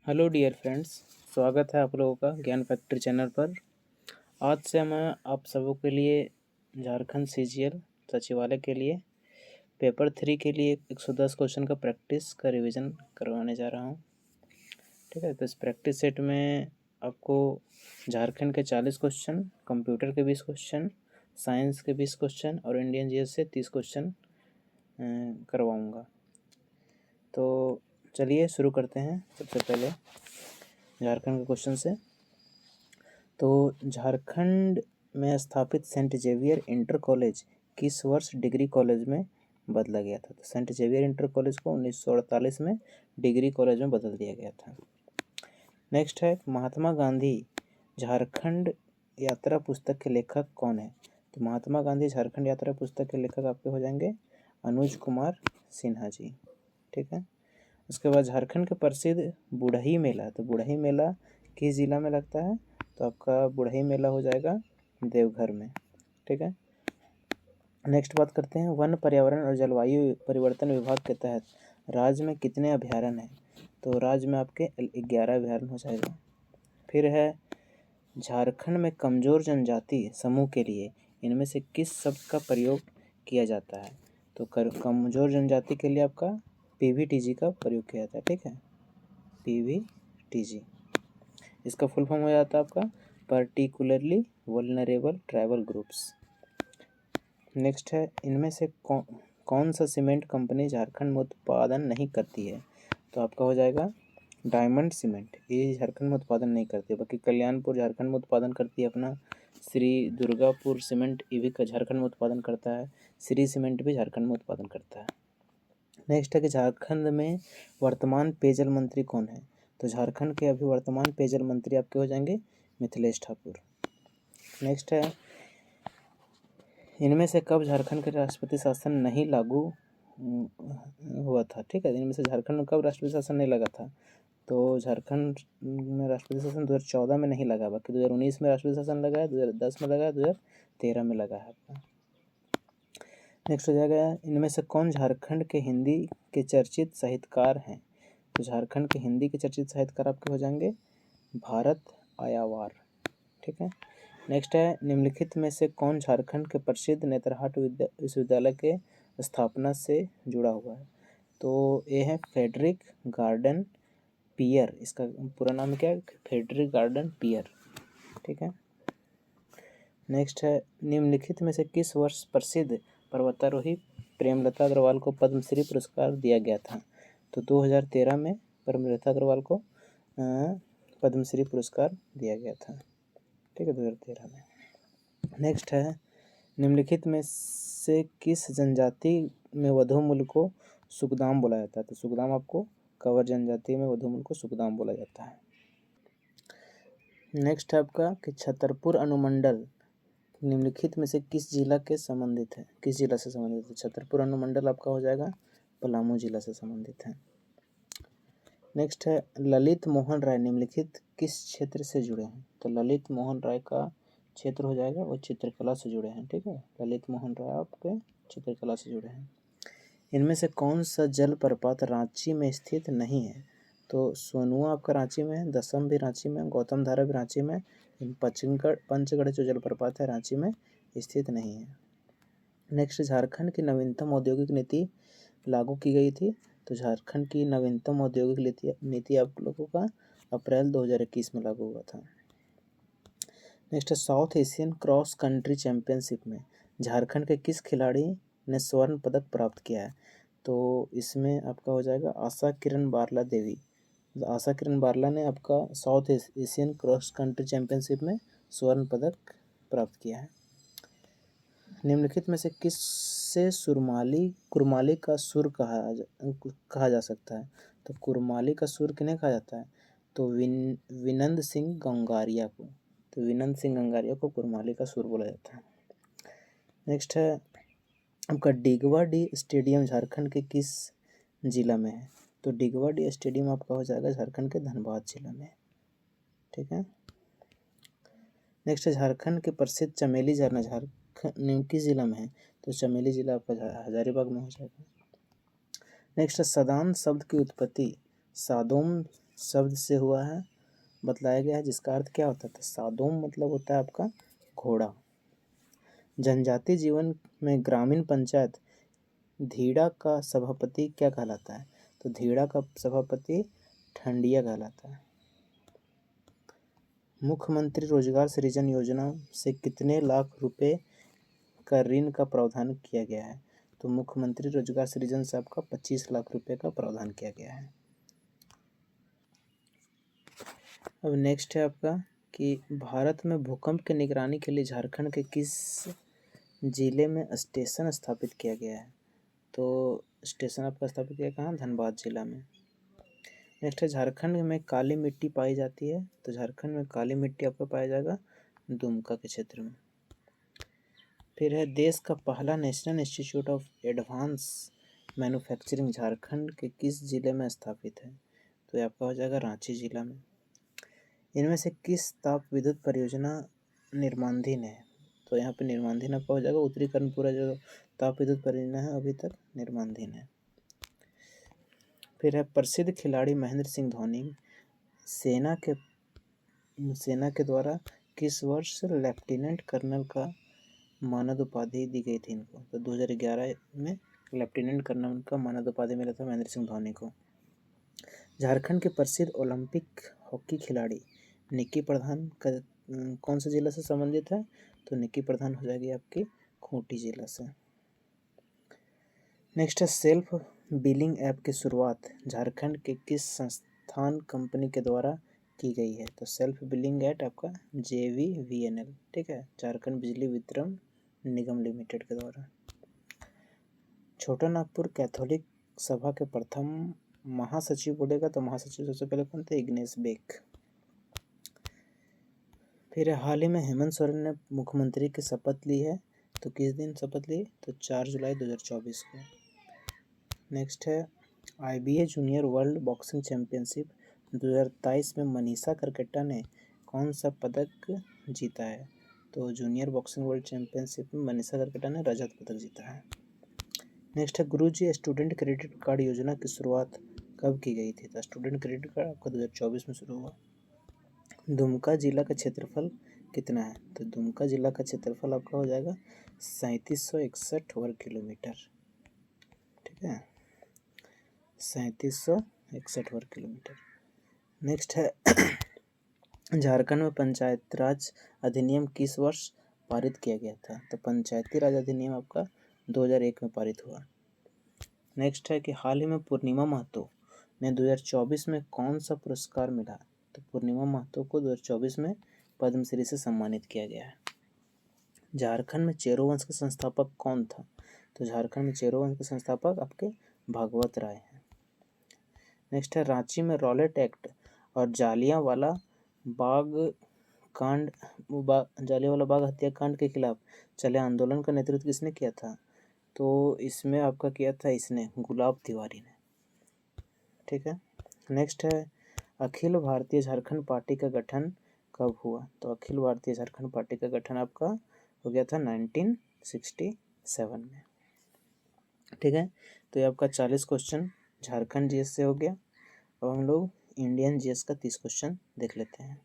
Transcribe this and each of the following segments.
Hello dear friends, स्वागत है आप लोगों का ज्ञान फैक्ट्री चैनल पर। आज से मैं आप सबों के लिए झारखंड सीजीएल सचिवालय के लिए पेपर 3 के लिए 110 क्वेश्चन का प्रैक्टिस का रिवीजन करवाने जा रहा हूं। ठीक है, तो इस प्रैक्टिस सेट में आपको झारखंड के 40 क्वेश्चन, कंप्यूटर के 20 क्वेश्चन, साइंस के 20 क्वेश्चन और इंडियन जीएस से 30 क्वेश्चन करवाऊँगा। तो चलिए शुरू करते हैं। सबसे पहले झारखंड के क्वेश्चन से। तो झारखंड में स्थापित सेंट जेवियर इंटर कॉलेज किस वर्ष डिग्री कॉलेज में बदला गया था? तो सेंट जेवियर इंटर कॉलेज को 1948 में डिग्री कॉलेज में बदल दिया गया था। नेक्स्ट है, महात्मा गांधी झारखंड यात्रा पुस्तक के लेखक कौन है? तो महात्मा गांधी झारखंड यात्रा पुस्तक के लेखक आपके हो जाएंगे अनुज कुमार सिन्हा जी। ठीक है, उसके बाद झारखंड के प्रसिद्ध बुढ़ई मेला। तो बुढ़ई मेला किस जिला में लगता है? तो आपका बुढ़ई मेला हो जाएगा देवघर में। ठीक है, नेक्स्ट बात करते हैं, वन पर्यावरण और जलवायु परिवर्तन विभाग के तहत राज्य में कितने अभ्यारण्य हैं? तो राज्य में आपके 11 अभ्यारण्य हो जाएगा। फिर है, झारखंड में कमजोर जनजाति समूह के लिए इनमें से किस शब्द का प्रयोग किया जाता है? तो कमजोर जनजाति के लिए आपका पीवीटीजी का प्रयोग किया जाता है। ठीक है, पीवीटीजी, इसका फुल फॉर्म हो जाता है आपका particularly vulnerable tribal groups. Next है, इनमें से कौन सा सीमेंट कंपनी झारखंड में उत्पादन नहीं करती है? तो आपका हो जाएगा डायमंड सीमेंट। ये झारखंड में उत्पादन नहीं करती है, बाकी कल्याणपुर झारखंड में उत्पादन करती है अपना, श्री दुर्गापुर सीमेंट ये भी झारखंड में उत्पादन करता है, श्री सीमेंट भी झारखंड में उत्पादन करता है। नेक्स्ट है कि झारखंड में वर्तमान पेयजल मंत्री कौन है? तो झारखंड के अभी वर्तमान पेयजल मंत्री आपके हो जाएंगे मिथिलेश ठाकुर। नेक्स्ट है, इनमें से कब झारखंड के राष्ट्रपति शासन नहीं लागू हुआ था? ठीक है, इनमें से झारखंड में कब राष्ट्रपति शासन नहीं लगा था? तो झारखंड में राष्ट्रपति शासन 2014 में नहीं लगा, बाकी 2019 में राष्ट्रपति शासन लगा है, 2010 में लगा है, 2013 में लगा है आपका। नेक्स्ट हो जाएगा, इनमें से कौन झारखंड के हिंदी के चर्चित साहित्यकार हैं? तो झारखंड के हिंदी के चर्चित साहित्यकार आपके हो जाएंगे भारत आयावार। ठीक है, नेक्स्ट है, निम्नलिखित में से कौन झारखंड के प्रसिद्ध नेतरहाट विश्वविद्यालय के स्थापना से जुड़ा हुआ है? तो ये है फ्रेडरिक गार्डन पियर, इसका पूरा नाम क्या है? फ्रेडरिक गार्डन पियर। ठीक है, नेक्स्ट है, निम्नलिखित में से किस वर्ष प्रसिद्ध पर्वतारोही प्रेमलता अग्रवाल को पद्मश्री पुरस्कार दिया गया था? तो 2013 में प्रेमलता अग्रवाल को पद्मश्री पुरस्कार दिया गया था। ठीक है, 2013 में। नेक्स्ट है, निम्नलिखित में से किस जनजाति में वधूमूल को सुखदाम बोला जाता है? तो सुखदाम आपको कंवर जनजाति में वधूमूल को सुखदाम बोला जाता है। नेक्स्ट है आपका कि छतरपुर अनुमंडल निम्नलिखित में से किस जिला के संबंधित है? किस जिला से संबंधित है? छतरपुर अनुमंडल आपका हो जाएगा पलामू जिला से संबंधित है। नेक्स्ट है, ललित मोहन राय निम्नलिखित किस क्षेत्र से जुड़े हैं? तो ललित मोहन राय का क्षेत्र हो जाएगा वो चित्रकला से जुड़े हैं। ठीक है, ललित मोहन राय आपके चित्रकला से जुड़े हैं। इनमें से कौन सा जलप्रपात रांची में स्थित नहीं है? तो सोनुआ आपका रांची में है, दसम भी रांची में, गौतम धारा भी रांची में, पंचगढ़ जो जलप्रपात है रांची में स्थित नहीं है। नेक्स्ट, झारखंड की नवीनतम औद्योगिक नीति लागू की गई थी। तो झारखंड की नवीनतम औद्योगिक नीति आप लोगों का अप्रैल 2021 में लागू हुआ था। Next, south Asian cross country championship में झारखंड के किस खिलाड़ी ने स्वर्ण पदक प्राप्त किया है? तो इसमें आपका हो जाएगा आशा किरण बारला देवी। आशा किरण बारला ने आपका south Asian cross country championship में स्वर्ण पदक प्राप्त किया है। निम्नलिखित में से किससे कुरमाली का सुर कहा जा सकता है? तो कुरमाली का सुर किन्हें कहा जाता है? तो विनंद सिंह गंगारिया को। तो विनंद सिंह गंगारिया को कुरमाली का सुर बोला जाता है। नेक्स्ट है आपका डिगवा डी स्टेडियम झारखंड के किस जिला में है? तो डिगवा डी स्टेडियम आपका हो जाएगा झारखंड के धनबाद जिला में। ठीक है, नेक्स्ट है, झारखंड के प्रसिद्ध चमेली झरना झारखंड किस जिला में है? तो चमेली जिला आपका हजारीबाग में हो जाएगा। नेक्स्ट है, सदान शब्द की उत्पत्ति सादोम शब्द से हुआ है, बतलाया गया है, जिसका अर्थ क्या होता है? सादोम मतलब होता है आपका घोड़ा। जनजातीय जीवन में ग्रामीण पंचायत धीड़ा का सभापति क्या कहलाता है? तो धीड़ा का सभापति ठंडिया कहलाता है। मुख्यमंत्री रोजगार सृजन योजना से कितने लाख रुपए का ऋण का प्रावधान किया गया है? तो मुख्यमंत्री रोजगार सृजन से आपका 25 लाख रुपए का प्रावधान किया गया है। अब नेक्स्ट है आपका कि भारत में भूकंप की निगरानी के लिए झारखंड के किस जिले में स्टेशन स्थापित किया गया है? तो स्टेशन आपका स्थापित किया कहाँ? धनबाद जिला में। नेक्स्ट है झारखंड में काली मिट्टी पाई जाती है, तो झारखंड में काली मिट्टी आपको पाया जाएगा दुमका के क्षेत्र में। फिर है देश का पहला national institute of advance manufacturing Jharkhand के किस जिले में स्थापित है? तो ये आपका हो जाएगा रांची जिला में। इनमें से किस ताप विद्युत परियोजना निर्माणाधीन है? तो यहाँ पे निर्माणाधीन आपका हो जाएगा उत्तरी कर्णपुरा, जो ताप विद्युत परियोजना है अभी तक निर्माणाधीन है। फिर है प्रसिद्ध खिलाड़ी महेंद्र सिंह धोनी सेना के द्वारा किस वर्ष लेफ्टिनेंट कर्नल का मानद उपाधि दी गई थी इनको? तो 2011 में लेफ्टिनेंट कर्नल का मानद उपाधि मिला था महेंद्र सिंह धोनी को। झारखंड के प्रसिद्ध ओलंपिक हॉकी खिलाड़ी निक्की प्रधान का कौन से जिला से संबंधित है? तो निक्की प्रधान हो जाएगी आपकी खूंटी जिला से। नेक्स्ट है सेल्फ बिलिंग ऐप की शुरुआत झारखंड के किस संस्थान कंपनी के द्वारा की गई है? तो सेल्फ बिलिंग ऐप आपका JVVNL, ठीक है, झारखंड बिजली वितरण निगम लिमिटेड के द्वारा। छोटा नागपुर कैथोलिक सभा के प्रथम महासचिव बोलेगा तो महासचिव सबसे पहले कौन थे? Ignace Beck. फिर हाल ही में हेमंत सोरेन ने मुख्यमंत्री की शपथ ली है, तो किस दिन शपथ ली? तो 4 जुलाई 2024 को। नेक्स्ट है IBA junior world boxing championship 2023 में मनीषा करकेटा ने कौन सा पदक जीता है? तो जूनियर बॉक्सिंग वर्ल्ड चैंपियनशिप में मनीषा करकेटा ने रजत पदक जीता है। नेक्स्ट है गुरुजी स्टूडेंट क्रेडिट कार्ड योजना की शुरुआत कब की गई थी? तो स्टूडेंट क्रेडिट कार्ड आपका 2024 में शुरू हुआ। दुमका जिला का क्षेत्रफल कितना है? तो दुमका जिला का क्षेत्रफल आपका हो जाएगा 3761 वर्ग किलोमीटर, ठीक है, 3761 वर्ग किलोमीटर। नेक्स्ट है झारखंड में पंचायत राज अधिनियम किस वर्ष पारित किया गया था? तो पंचायती राज अधिनियम आपका 2001 में पारित हुआ। नेक्स्ट है कि हाल ही में पूर्णिमा महतो ने 2024 में कौन सा पुरस्कार मिला? तो पूर्णिमा महतो को 2024 में पद्मश्री से सम्मानित किया गया है। झारखंड में चेरो वंश के संस्थापक कौन था? तो झारखंड में चेरो वंश के संस्थापक आपके भागवत राय हैं। नेक्स्ट है रांची में रॉलेट एक्ट और जालियांवाला बाग हत्याकांड के खिलाफ चले आंदोलन का नेतृत्व किसने किया था? तो इसमें आपका किया था इसने गुलाब तिवारी ने, ठीक है। नेक्स्ट है अखिल भारतीय झारखंड पार्टी का गठन कब हुआ? तो अखिल भारतीय झारखंड पार्टी का गठन आपका हो गया था 1967 में, ठीक है। तो ये आपका 40 क्वेश्चन झारखंड GS से हो गया। अब हम लोग इंडियन GS का 30 क्वेश्चन देख लेते हैं।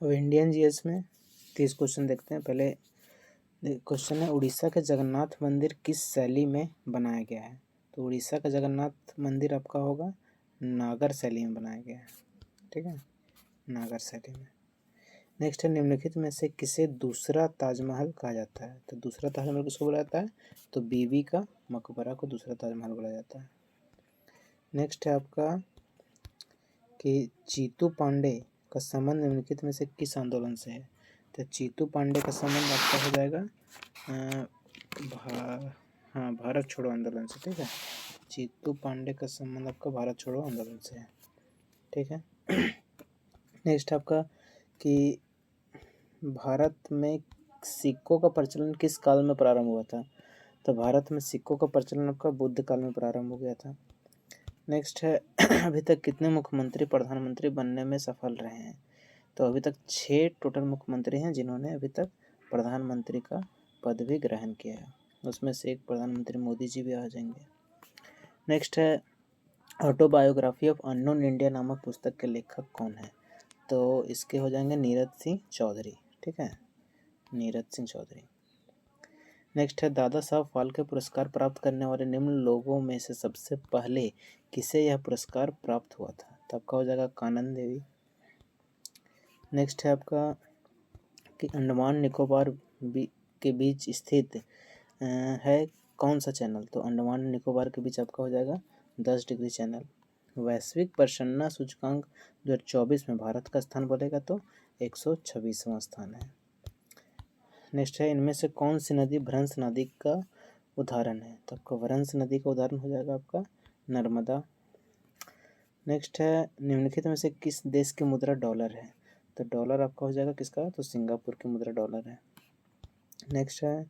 अब इंडियन GS में 30 क्वेश्चन देखते हैं। पहले क्वेश्चन है उड़ीसा के जगन्नाथ मंदिर किस शैली में बनाया गया है? तो उड़ीसा का जगन्नाथ मंदिर आपका होगा नागर शैली में बनाया गया है, ठीक है, नागर शैली में। नेक्स्ट है निम्नलिखित में से किसे दूसरा ताजमहल कहा जाता है? तो दूसरा ताजमहल किसको बोला जाता है? तो बीबी का मकबरा को दूसरा ताजमहल बोला जाता है। नेक्स्ट है आपका कि जीतू पांडे का संबंध निम्नलिखित में से किस आंदोलन से है? तो जीतू पांडे का संबंध आपका हो जाएगा भारत छोड़ो आंदोलन से, ठीक है। जीतू पांडे का संबंध आपका भारत छोड़ो आंदोलन से है, ठीक है। नेक्स्ट आपका कि भारत में सिक्कों का प्रचलन किस काल में प्रारंभ हुआ था? तो भारत में सिक्कों का प्रचलन आपका बुद्ध काल में प्रारंभ हो गया था। नेक्स्ट है अभी तक कितने मुख्यमंत्री प्रधानमंत्री बनने में सफल रहे हैं? तो अभी तक 6 टोटल मुख्यमंत्री हैं जिन्होंने अभी तक प्रधानमंत्री का पद भी ग्रहण किया है। उसमें से एक प्रधानमंत्री मोदी जी भी आ जाएंगे। नेक्स्ट है ऑटोबायोग्राफी ऑफ अननोन इंडिया नामक पुस्तक के लेखक कौन है? तो इसके हो जाएंगे नीरज सिंह चौधरी। ठीक है, नीरज सिंह चौधरी। नेक्स्ट है दादा साहब फाल्के पुरस्कार प्राप्त करने वाले निम्न लोगों में से सबसे पहले किसे यह पुरस्कार प्राप्त हुआ था? तो आपका हो जाएगा कानन देवी। नेक्स्ट है आपका कि अंडमान निकोबार के बीच स्थित है कौन सा चैनल? तो अंडमान निकोबार के बीच आपका हो जाएगा 10 डिग्री चैनल। वैश्विक प्रसन्नता सूचकांक 2024 में भारत का स्थान बोलेगा तो 126वां स्थान है। नेक्स्ट है इनमें से कौन सी नदी भ्रंश नदी का उदाहरण है? तो आपका भ्रंश नदी का उदाहरण हो जाएगा आपका नर्मदा। नेक्स्ट है निम्नलिखित में से किस देश की मुद्रा डॉलर है? तो डॉलर आपका हो जाएगा किसका? तो सिंगापुर की मुद्रा डॉलर है। नेक्स्ट है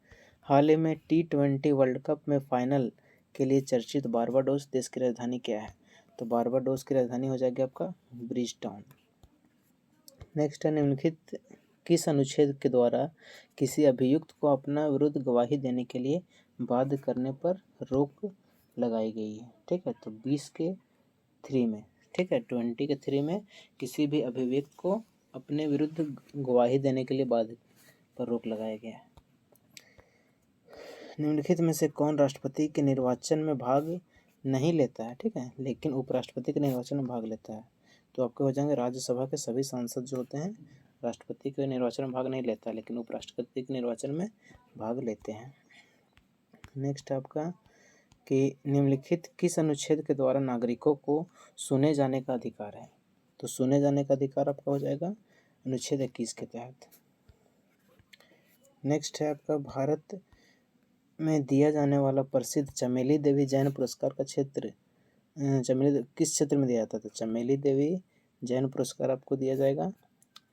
हाल ही में T20 वर्ल्ड कप में फाइनल के लिए चर्चित बारबाडोस देश की राजधानी क्या है? तो बारबाडोस की राजधानी हो जाएगी आपका ब्रिज टाउन। नेक्स्ट है निम्नलिखित किस अनुच्छेद के द्वारा किसी अभियुक्त को अपना विरुद्ध गवाही देने के लिए बाध्य करने पर रोक लगाई गई है? ठीक है, तो 20 के 3 में, ठीक है, 20 के 3 में किसी भी अभियुक्त को अपने विरुद्ध गवाही देने के लिए बाध्य पर रोक लगाया गया है। निम्नलिखित में से कौन राष्ट्रपति के निर्वाचन में भाग नहीं लेता है? ठीक है, लेकिन उपराष्ट्रपति के निर्वाचन में भाग लेता है? तो आपके हो जाएंगे राज्यसभा के सभी सांसद जो होते हैं राष्ट्रपति के निर्वाचन में भाग नहीं लेता, लेकिन उपराष्ट्रपति के निर्वाचन में भाग लेते हैं। नेक्स्ट आपका कि निम्नलिखित किस अनुच्छेद के द्वारा नागरिकों को सुने जाने का अधिकार है? तो सुने जाने का अधिकार आपका हो जाएगा अनुच्छेद 21 के तहत। नेक्स्ट है आपका भारत में दिया जाने वाला प्रसिद्ध चमेली देवी जैन पुरस्कार का क्षेत्र किस क्षेत्र में दिया जाता था? चमेली देवी जैन पुरस्कार आपको दिया जाएगा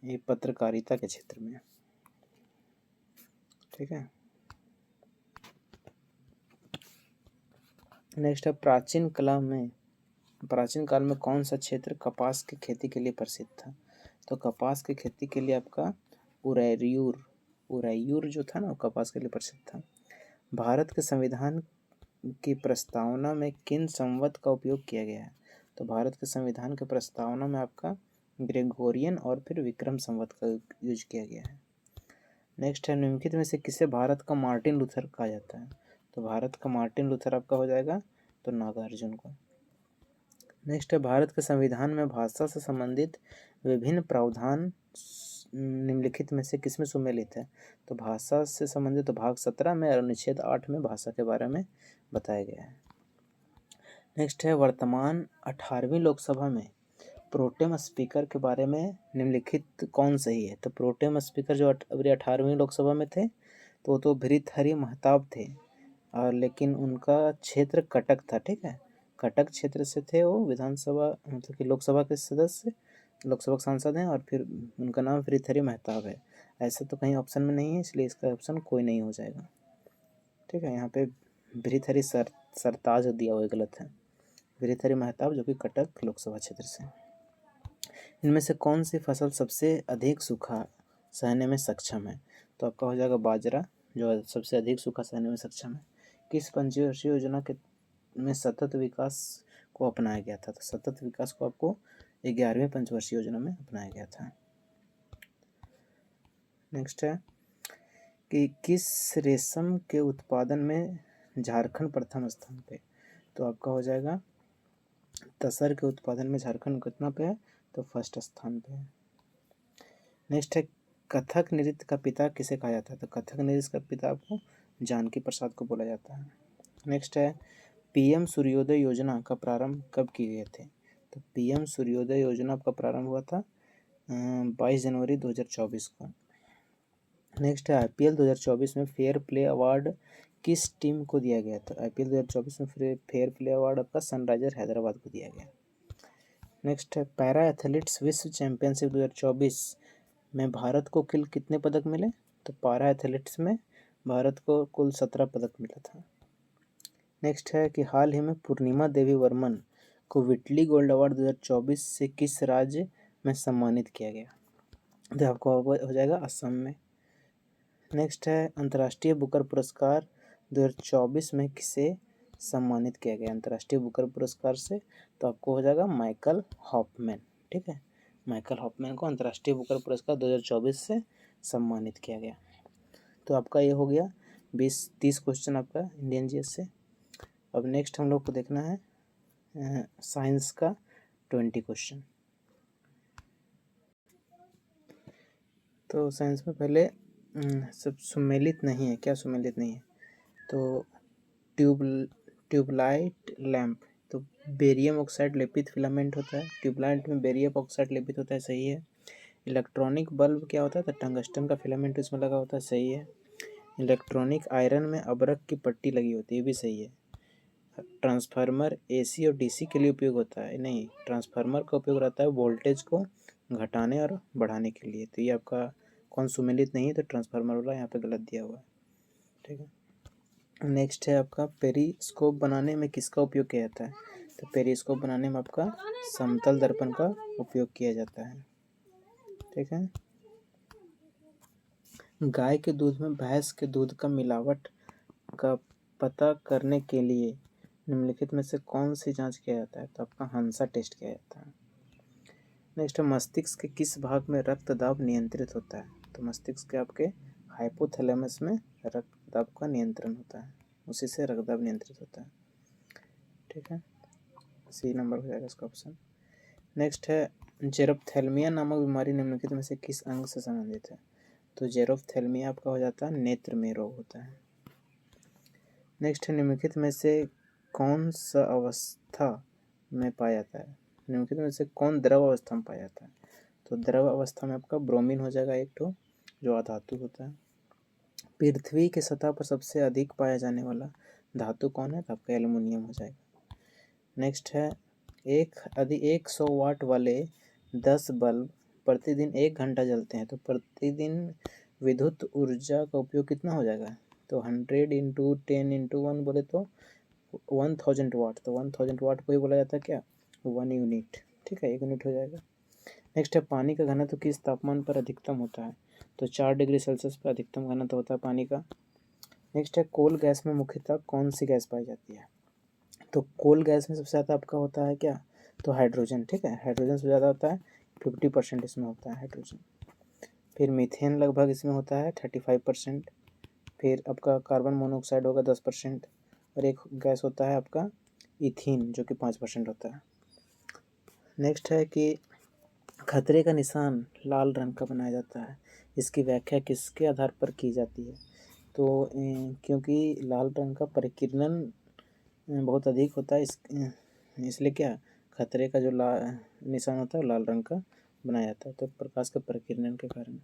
ये पत्रकारिता के क्षेत्र में। ठीक है, नेक्स्ट है प्राचीन काल में कौन सा क्षेत्र कपास की खेती के लिए प्रसिद्ध था? तो कपास की खेती के लिए आपका उरैयूर जो था ना, कपास के लिए प्रसिद्ध था। भारत के संविधान की प्रस्तावना में किन संवत का उपयोग किया गया है? तो भारत के संविधान के प्रस्तावना में आपका ग्रेगोरियन और फिर विक्रम संवत का यूज किया गया है। नेक्स्ट है निम्नलिखित में से किसे भारत का मार्टिन लूथर कहा जाता है? तो भारत का मार्टिन लूथर आपका हो जाएगा तो नागार्जुन को। नेक्स्ट है भारत के संविधान में भाषा से संबंधित विभिन्न प्रावधान निम्नलिखित में से किसमें सुमेलित है? तो भाषा से संबंधित भाग 17 में और अनुच्छेद 8 में भाषा के बारे में बताया गया है। नेक्स्ट है वर्तमान 18वीं लोकसभा में प्रोटेम स्पीकर के बारे में निम्नलिखित कौन सही है? तो प्रोटेम स्पीकर जो अभी 18वीं लोकसभा में थे तो वो तो भृतहरि महताब थे, और लेकिन उनका क्षेत्र कटक था। ठीक है, कटक क्षेत्र से थे वो विधानसभा मतलब कि लोकसभा के सदस्य, लोकसभा के सांसद हैं, और फिर उनका नाम भृतहरि महताब है। ऐसा तो कहीं ऑप्शन में नहीं है, इसलिए इसका ऑप्शन कोई नहीं हो जाएगा। ठीक है, यहाँ पे भृतहरि सरताज दिया हुआ गलत है, भृतहरि महताब जो कि कटक लोकसभा क्षेत्र से। इनमें से कौन सी फसल सबसे अधिक सूखा सहने में सक्षम है? तो आपका हो जाएगा बाजरा, जो सबसे अधिक सूखा सहने में सक्षम है। किस पंचवर्षीय योजना के में सतत विकास को अपनाया गया था? तो सतत विकास को आपको 11वीं पंचवर्षीय योजना में अपनाया गया था। नेक्स्ट है कि किस रेशम के उत्पादन में झारखंड प्रथम स्थान पे? तो आपका हो जाएगा तसर के उत्पादन में झारखंड कितना पे है? तो फर्स्ट स्थान पे है। नेक्स्ट है कथक नृत्य का पिता किसे कहा जाता है? तो कथक नृत्य का पिता आपको जानकी प्रसाद को बोला जाता है। नेक्स्ट है पीएम सूर्योदय योजना का प्रारंभ कब किए गए थे? तो पीएम सूर्योदय योजना का प्रारंभ हुआ था 22 जनवरी 2024 को। नेक्स्ट है आईपीएल 2024 में फेयर प्ले अवार्ड किस टीम को दिया गया? तो आईपीएल 2024 में फेयर प्ले अवार्ड आपका सनराइजर हैदराबाद को दिया गया। नेक्स्ट है पैरा एथलीट्स विश्व चैंपियनशिप 2024 में भारत को कुल कितने पदक मिले? तो पैरा एथलीट्स में भारत को कुल 17 पदक मिला था। नेक्स्ट है कि हाल ही में पूर्णिमा देवी वर्मन को विटली गोल्ड अवार्ड 2024 से किस राज्य में सम्मानित किया गया? तो आपको हो जाएगा असम में। नेक्स्ट है अंतर्राष्ट्रीय बुकर पुरस्कार 2024 में किसे सम्मानित किया गया? अंतर्राष्ट्रीय बुकर पुरस्कार से तो आपको हो जाएगा माइकल हॉफमैन। ठीक है, माइकल हॉफमैन को अंतर्राष्ट्रीय बुकर पुरस्कार 2024 से सम्मानित किया गया। तो आपका ये हो गया 20-30 क्वेश्चन आपका इंडियन जीएस से। अब नेक्स्ट हम लोग को देखना है साइंस का 20 क्वेश्चन। तो साइंस में पहले सब सुमेलित नहीं है। क्या सुमेलित नहीं है? तो ट्यूबलाइट लैंप, तो बेरियम ऑक्साइड लेपित फिलामेंट होता है। ट्यूबलाइट में बेरियम ऑक्साइड लेपित होता है, सही है। इलेक्ट्रॉनिक बल्ब क्या होता है? तो टंगस्टन का फिलामेंट इसमें लगा होता है, सही है। इलेक्ट्रॉनिक आयरन में अबरख की पट्टी लगी होती है, ये भी सही है। ट्रांसफार्मर एसी और डीसी के लिए उपयोग होता है? नहीं, ट्रांसफार्मर का उपयोग रहता है वोल्टेज को घटाने और बढ़ाने के लिए। तो ये आपका कौन सुमेलित नहीं है? तो ट्रांसफार्मर वाला यहाँ पे गलत दिया हुआ है। ठीक है, नेक्स्ट है आपका पेरिस्कोप बनाने में किसका उपयोग किया जाता है? तो पेरिस्कोप बनाने में आपका समतल दर्पण का उपयोग किया जाता है। ठीक है, गाय के दूध में भैंस के दूध का मिलावट का पता करने के लिए निम्नलिखित में से कौन सी जांच किया जाता है? तो आपका हंसा टेस्ट किया जाता है। नेक्स्ट है मस्तिष्क के किस भाग में रक्तदाब नियंत्रित होता है? तो मस्तिष्क के आपके हाइपोथैलेमस में रक्तदाब का नियंत्रण होता है, उसी से रक्तदाब नियंत्रित होता है। ठीक है, सी नंबर हो जाएगा इसका ऑप्शन। नेक्स्ट है जेरोप्थेल्मिया नामक बीमारी निम्नलिखित में से किस अंग से संबंधित है? तो जेरोप्थेल्मिया आपका हो जाता है नेत्र में रोग होता है। नेक्स्ट है निम्नलिखित में से कौन सा अवस्था में पाया जाता है? निम्नलिखित में से कौन द्रव अवस्था में पाया जाता है? तो द्रव अवस्था में आपका ब्रोमीन हो जाएगा एक तो, जो अधातु होता है। पृथ्वी के सतह पर सबसे अधिक पाया जाने वाला धातु कौन है? तो आपका एल्युमिनियम हो जाएगा। नेक्स्ट है 100 वाट वाले 10 बल्ब प्रतिदिन 1 घंटा जलते हैं, तो प्रतिदिन विद्युत ऊर्जा का उपयोग कितना हो जाएगा? तो 100 इंटू 10 इंटू 1 बोले तो 1000 वाट। तो 1000 वाट को ही बोला जाता है क्या? 1 यूनिट। ठीक है, 1 यूनिट हो जाएगा। नेक्स्ट है पानी का घनत्व किस तापमान पर अधिकतम होता है? तो 4 डिग्री सेल्सियस पर अधिकतम घनत्व होता है पानी का। नेक्स्ट है कोल गैस में मुख्यतः कौन सी गैस पाई जाती है? तो कोल गैस में सबसे ज़्यादा आपका होता है क्या? तो हाइड्रोजन। ठीक है, हाइड्रोजन सबसे ज़्यादा होता है, 50% इसमें होता है हाइड्रोजन। फिर मीथेन लगभग इसमें होता है 35%। फिर आपका कार्बन मोनोऑक्साइड होगा 10%। और एक गैस होता है आपका इथीन, जो कि 5% होता है। नेक्स्ट है कि खतरे का निशान लाल रंग का बनाया जाता है, इसकी व्याख्या किसके आधार पर की जाती है? तो क्योंकि लाल रंग का परिकिरणन बहुत अधिक होता है, इसलिए क्या खतरे का जो निशान होता है लाल रंग का बनाया जाता है, तो प्रकाश के परिकिरणन के कारण।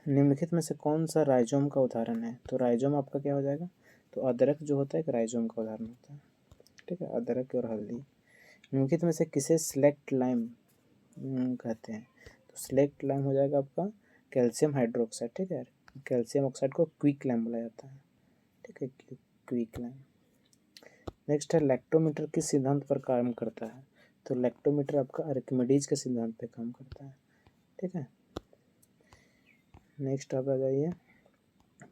निम्नलिखित में से कौन सा राइजोम का उदाहरण है? तो राइजोम आपका क्या हो जाएगा? तो अदरक जो होता है एक राइजोम का उदाहरण होता है। ठीक है, अदरक और हल्दी। निम्नलिखित में से किसे स्लेक्ट लाइम कहते हैं? तो स्लेक्ट लाइम हो जाएगा आपका कैल्शियम हाइड्रोक्साइड। ठीक है, कैल्शियम ऑक्साइड को क्विक लाइम बोला जाता है। ठीक है, क्विक लाइम। नेक्स्ट है लैक्टोमीटर किस सिद्धांत पर काम करता है? तो लैक्टोमीटर आपका आर्किमिडीज के सिद्धांत पे काम करता है। ठीक है, नेक्स्ट आप आ जाइए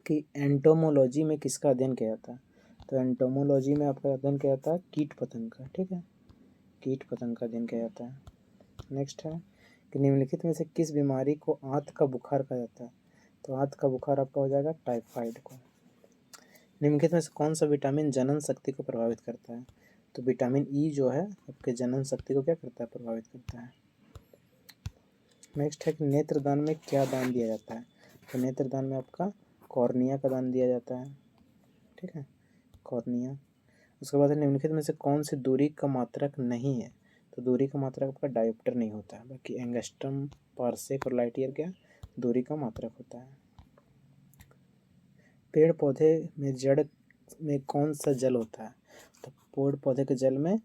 कि एंटोमोलॉजी में किसका अध्ययन किया जाता है? तो एंटोमोलॉजी में आपका अध्ययन किया जाता है कीट पतंग का। ठीक है, कीट पतंग का अध्ययन किया जाता है। नेक्स्ट है कि निम्नलिखित में से किस बीमारी को आंत का बुखार कहा जाता है? तो आंत का बुखार आपका हो जाएगा टाइफाइड को। निम्नलिखित में से कौन सा विटामिन जनन शक्ति को प्रभावित करता है? तो विटामिन ई जो है आपके जनन शक्ति को क्या करता है? प्रभावित करता है। नेक्स्ट है कि नेत्रदान में क्या दान दिया जाता है? तो नेत्रदान में आपका कॉर्निया का दान दिया जाता है। ठीक है, कॉर्निया। उसके बाद निम्नलिखित में से कौन सी दूरी का मात्रक नहीं है? तो दूरी का मात्रक आपका डायोप्टर नहीं होता है, बाकी एंगस्ट्रम, पारसेक और लाइट ईयर क्या दूरी का मात्रक होता है। पेड़ पौधे में जड़ में कौन सा जल होता है? तो पेड़ पौधे के जल में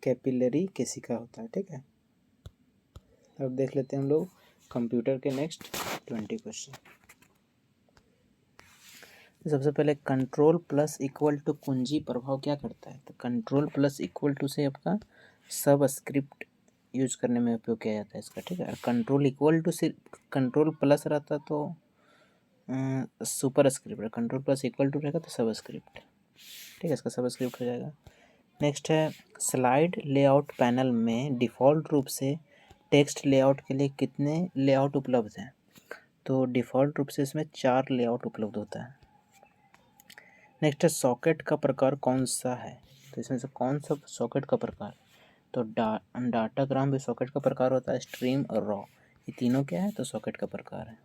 कैपिलरी केशिका होता है। ठीक है, अब देख लेते हैं हम लोग कंप्यूटर के नेक्स्ट 20 क्वेश्चन। सबसे पहले कंट्रोल प्लस इक्वल टू कुंजी प्रभाव क्या करता है? तो कंट्रोल प्लस इक्वल टू से आपका सब स्क्रिप्ट यूज करने में उपयोग किया जाता है इसका, ठीक है। कंट्रोल इक्वल टू सिर्फ कंट्रोल प्लस रहता तो superscript, control plus equal to रहेगा तो सब स्क्रिप्ट, ठीक है, इसका सब स्क्रिप्ट हो जाएगा। नेक्स्ट है स्लाइड लेआउट पैनल में डिफ़ॉल्ट रूप से टेक्स्ट लेआउट के लिए कितने लेआउट उपलब्ध हैं? तो डिफ़ॉल्ट रूप से इसमें 4 लेआउट उपलब्ध होता है। नेक्स्ट है सॉकेट का प्रकार कौन सा है? तो इसमें से कौन सा सॉकेट का प्रकार? तो डाटाग्राम भी सॉकेट का प्रकार होता है, स्ट्रीम और रॉ, ये तीनों क्या है? तो सॉकेट का प्रकार है।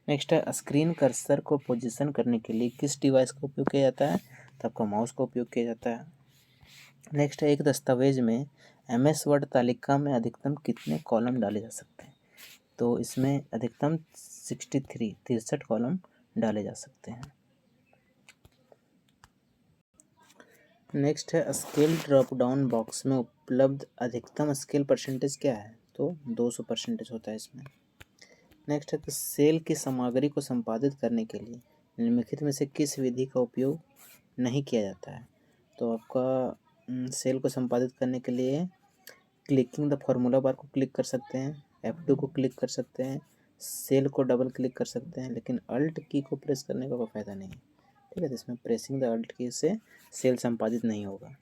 नेक्स्ट है स्क्रीन कर्सर को पोजीशन करने के लिए किस डिवाइस का उपयोग किया जाता है? तो आपका माउस का उपयोग किया जाता है। नेक्स्ट है एक दस्तावेज में MS वर्ड तालिका में अधिकतम कितने कॉलम डाले जा सकते हैं? तो इसमें अधिकतम 63 कॉलम डाले जा सकते हैं। नेक्स्ट है स्केल ड्रॉप डाउन बॉक्स में उपलब्ध अधिकतम स्केल परसेंटेज क्या है? तो 200% होता है इसमें। नेक्स्ट है कि सेल की सामग्री को संपादित करने के लिए निम्नलिखित में से किस विधि का उपयोग नहीं किया जाता है? तो आपका सेल को संपादित करने के लिए क्लिकिंग द फार्मूला बार को क्लिक कर सकते हैं, F2 को क्लिक कर सकते हैं, सेल को डबल क्लिक कर सकते हैं, लेकिन अल्ट की को प्रेस करने का कोई फ़ायदा नहीं है, ठीक है। तो इसमें प्रेसिंग द अल्ट की से सेल संपादित नहीं होगा।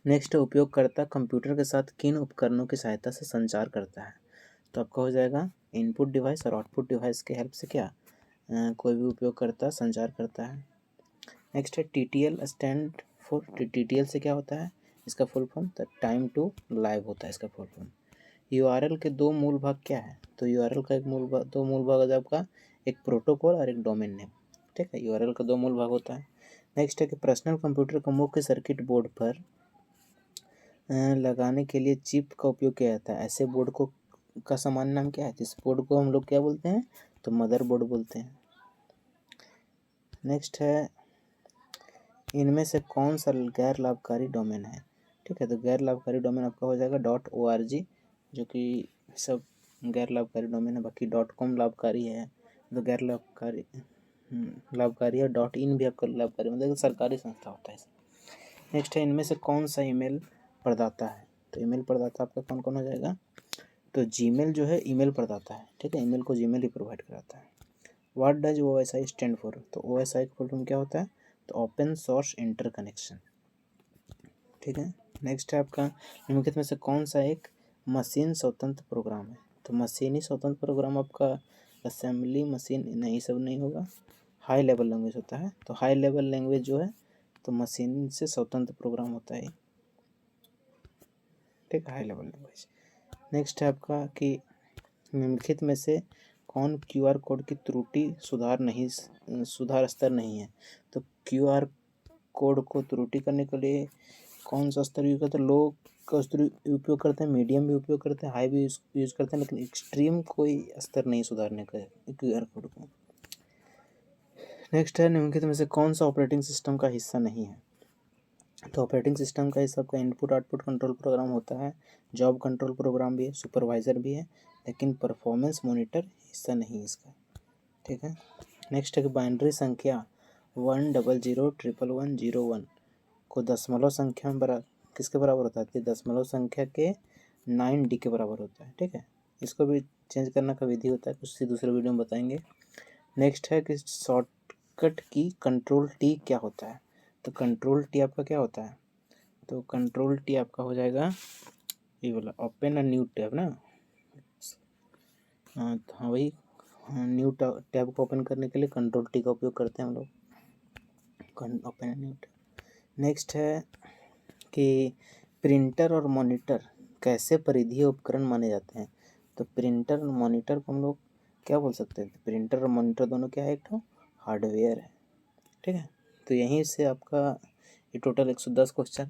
नेक्स्ट उपयोगकर्ता कंप्यूटर के साथ किन उपकरणों की सहायता से संचार करता है? तो आपका हो जाएगा इनपुट डिवाइस और आउटपुट डिवाइस के हेल्प से क्या कोई भी उपयोगकर्ता संचार करता है। नेक्स्ट है TTL स्टैंड फॉर, TTL से क्या होता है? इसका फुल फॉर्म तो टाइम टू लाइव होता है इसका फुल फॉर्म। URL के दो मूल भाग क्या है? तो URL का दो मूल भाग है आपका, एक प्रोटोकॉल और एक डोमेन नेम, ठीक है। URL का दो मूल भाग होता है। नेक्स्ट है कि पर्सनल कंप्यूटर का मुख्य सर्किट बोर्ड पर लगाने के लिए चिप का उपयोग किया जाता है। ऐसे बोर्ड को का सामान्य नाम क्या है? इस बोर्ड को हम लोग क्या बोलते हैं? तो मदरबोर्ड बोलते हैं। नेक्स्ट है इनमें से कौन सा गैर लाभकारी डोमेन है? ठीक है, तो गैर लाभकारी डोमेन आपका हो जाएगा .org, जो कि सब गैर लाभकारी डोमेन है। बाकी .com लाभकारी है, तो गैर लाभकारी लाभकारी है। .in भी आपका लाभकारी, मतलब सरकारी संस्था होता है। नेक्स्ट है इनमें से कौन सा ईमेल प्रदाता है? तो ईमेल प्रदाता आपका कौन कौन हो जाएगा? तो जीमेल जो है ईमेल प्रदाता है, ठीक है। ईमेल को जीमेल ही प्रोवाइड कराता है। What does OSI stand for? तो OSI का फुल फॉर्म क्या होता है? तो ओपन सोर्स इंटरकनेक्शन, ठीक है। नेक्स्ट है आपका निम्नलिखित में से कौन सा एक मशीन स्वतंत्र प्रोग्राम है? तो मशीनी स्वतंत्र प्रोग्राम आपका असेंबली मशीन नहीं, सब नहीं होगा। हाई लेवल लैंग्वेज होता है। तो हाई लेवल लैंग्वेज जो है तो मशीन से स्वतंत्र प्रोग्राम होता है, ठीक है, हाई लेवल लैंग्वेज। नेक्स्ट है आपका कि निम्नलिखित में से कौन QR कोड की त्रुटि सुधार स्तर नहीं है? तो QR कोड को त्रुटि करने के लिए कौन सा स्तर यूज करते हैं? लो का स्तर उपयोग करते हैं, मीडियम भी उपयोग करते हैं, हाई भी यूज करते हैं, लेकिन एक्सट्रीम कोई स्तर नहीं सुधारने का QR कोड को। नेक्स्ट है निम्नलिखित में से कौन सा ऑपरेटिंग सिस्टम का हिस्सा नहीं है? तो ऑपरेटिंग सिस्टम का हिस्सा आपका इनपुट आउटपुट कंट्रोल प्रोग्राम होता है, जॉब कंट्रोल प्रोग्राम भी है, सुपरवाइज़र भी है, लेकिन परफॉर्मेंस मॉनिटर हिस्सा नहीं है इसका, ठीक है। नेक्स्ट है कि बाइनरी संख्या 1001101 को दशमलव संख्या में किसके बराबर होता है? दशमलव संख्या के 9D के बराबर होता है, ठीक है। इसको भी चेंज करने का विधि होता है, कुछ दूसरे वीडियो में बताएंगे। नेक्स्ट है कि शॉर्टकट की कंट्रोल T क्या होता है? तो कंट्रोल T आपका क्या होता है? तो कंट्रोल T आपका हो जाएगा ये वाला ओपन अ न्यू टैब ना, तो हाँ वही न्यू टैब को ओपन करने के लिए कंट्रोल T का उपयोग करते हैं हम लोग, open a new tab. Next है कि प्रिंटर और मॉनिटर कैसे परिधीय उपकरण माने जाते हैं? तो प्रिंटर और मॉनिटर को हम लोग क्या बोल सकते हैं? प्रिंटर और मॉनिटर दोनों क्या है? एक तो हार्डवेयर है, ठीक है। तो यहीं से आपका ये टोटल 110 क्वेश्चन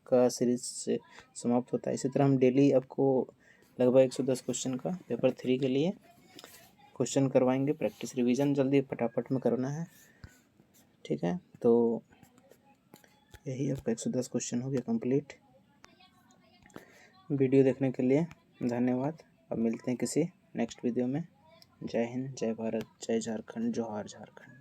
का सीरीज से समाप्त होता है। इसी तरह हम डेली आपको लगभग 110 क्वेश्चन का पेपर 3 के लिए क्वेश्चन करवाएंगे। प्रैक्टिस रिवीजन जल्दी फटाफट में करना है, ठीक है। तो यही आपका 110 क्वेश्चन हो गया कंप्लीट। वीडियो देखने के लिए धन्यवाद। अब मिलते हैं किसी नेक्स्ट वीडियो में। जय हिंद, जय भारत, जय झारखंड, जोहार झारखंड।